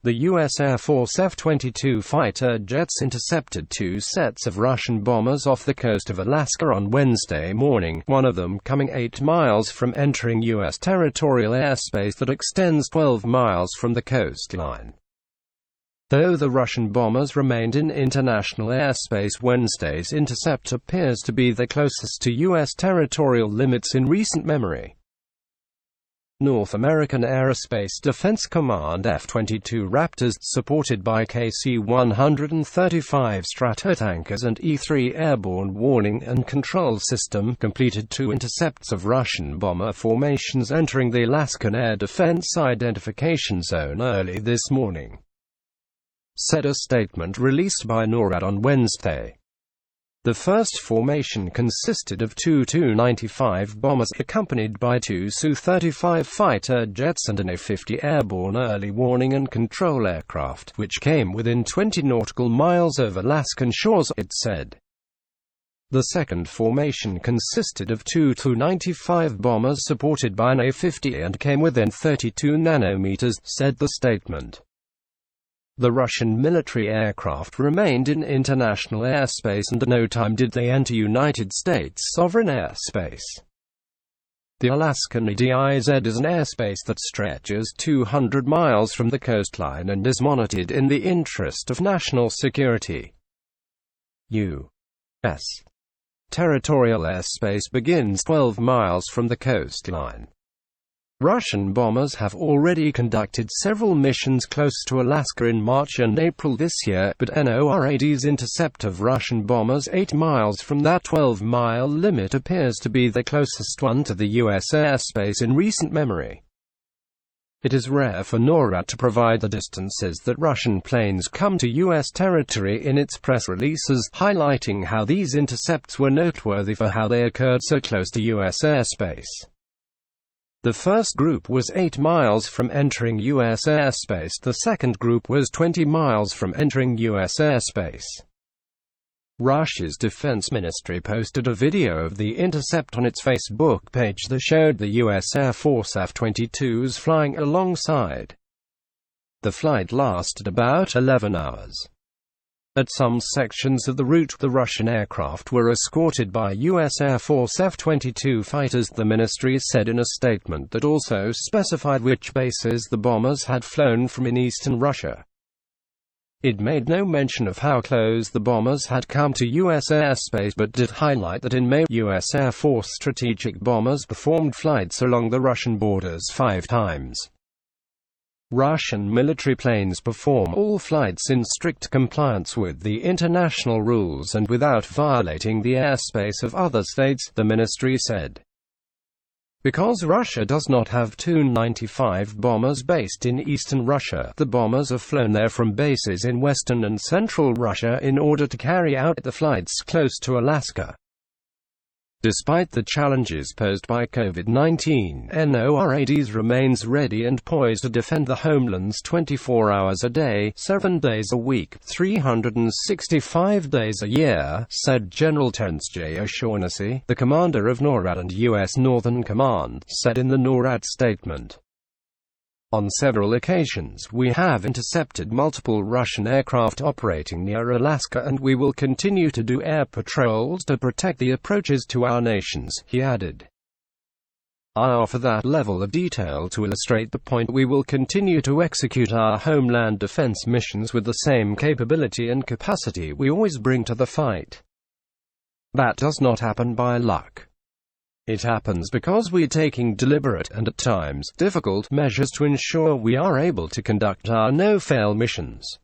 The U.S. Air Force F-22 fighter jets intercepted two sets of Russian bombers off the coast of Alaska on Wednesday morning, one of them coming 8 miles from entering U.S. territorial airspace that extends 12 miles from the coastline. Though the Russian bombers remained in international airspace, Wednesday's intercept appears to be the closest to U.S. territorial limits in recent memory. North American Aerospace Defense Command F-22 Raptors, supported by KC-135 Stratotankers and E-3 Airborne Warning and Control System, completed 2 intercepts of Russian bomber formations entering the Alaskan Air Defense Identification Zone early this morning, said a statement released by NORAD on Wednesday. The first formation consisted of 2 Tu-95 bombers, accompanied by 2 Su-35 fighter jets and an A-50 airborne early warning and control aircraft, which came within 20 nautical miles of Alaskan shores, it said. The second formation consisted of 2 Tu-95 bombers supported by an A-50 and came within 32 nanometers, said the statement. The Russian military aircraft remained in international airspace and at no time did they enter United States sovereign airspace. The Alaskan ADIZ is an airspace that stretches 200 miles from the coastline and is monitored in the interest of national security. U.S. territorial airspace begins 12 miles from the coastline. Russian bombers have already conducted several missions close to Alaska in March and April this year, but NORAD's intercept of Russian bombers 8 miles from that 12-mile limit appears to be the closest one to the U.S. airspace in recent memory. It is rare for NORAD to provide the distances that Russian planes come to U.S. territory in its press releases, highlighting how these intercepts were noteworthy for how they occurred so close to U.S. airspace. The first group was 8 miles from entering U.S. airspace, the second group was 20 miles from entering U.S. airspace. Russia's defense ministry posted a video of the intercept on its Facebook page that showed the U.S. Air Force F-22s flying alongside. The flight lasted about 11 hours. At some sections of the route, the Russian aircraft were escorted by U.S. Air Force F-22 fighters, the ministry said in a statement that also specified which bases the bombers had flown from in eastern Russia. It made no mention of how close the bombers had come to U.S. airspace, but did highlight that in May, U.S. Air Force strategic bombers performed flights along the Russian borders 5 times. Russian military planes perform all flights in strict compliance with the international rules and without violating the airspace of other states, the ministry said. Because Russia does not have Tu-95 bombers based in eastern Russia, the bombers are flown there from bases in western and central Russia in order to carry out the flights close to Alaska. Despite the challenges posed by COVID-19, NORAD remains ready and poised to defend the homelands 24 hours a day, 7 days a week, 365 days a year, said General Terence J. O'Shaughnessy, the commander of NORAD and U.S. Northern Command, said in the NORAD statement. On several occasions, we have intercepted multiple Russian aircraft operating near Alaska, and we will continue to do air patrols to protect the approaches to our nations, he added. I offer that level of detail to illustrate the point. We will continue to execute our homeland defense missions with the same capability and capacity we always bring to the fight. That does not happen by luck. It happens because we are taking deliberate and at times difficult measures to ensure we are able to conduct our no-fail missions.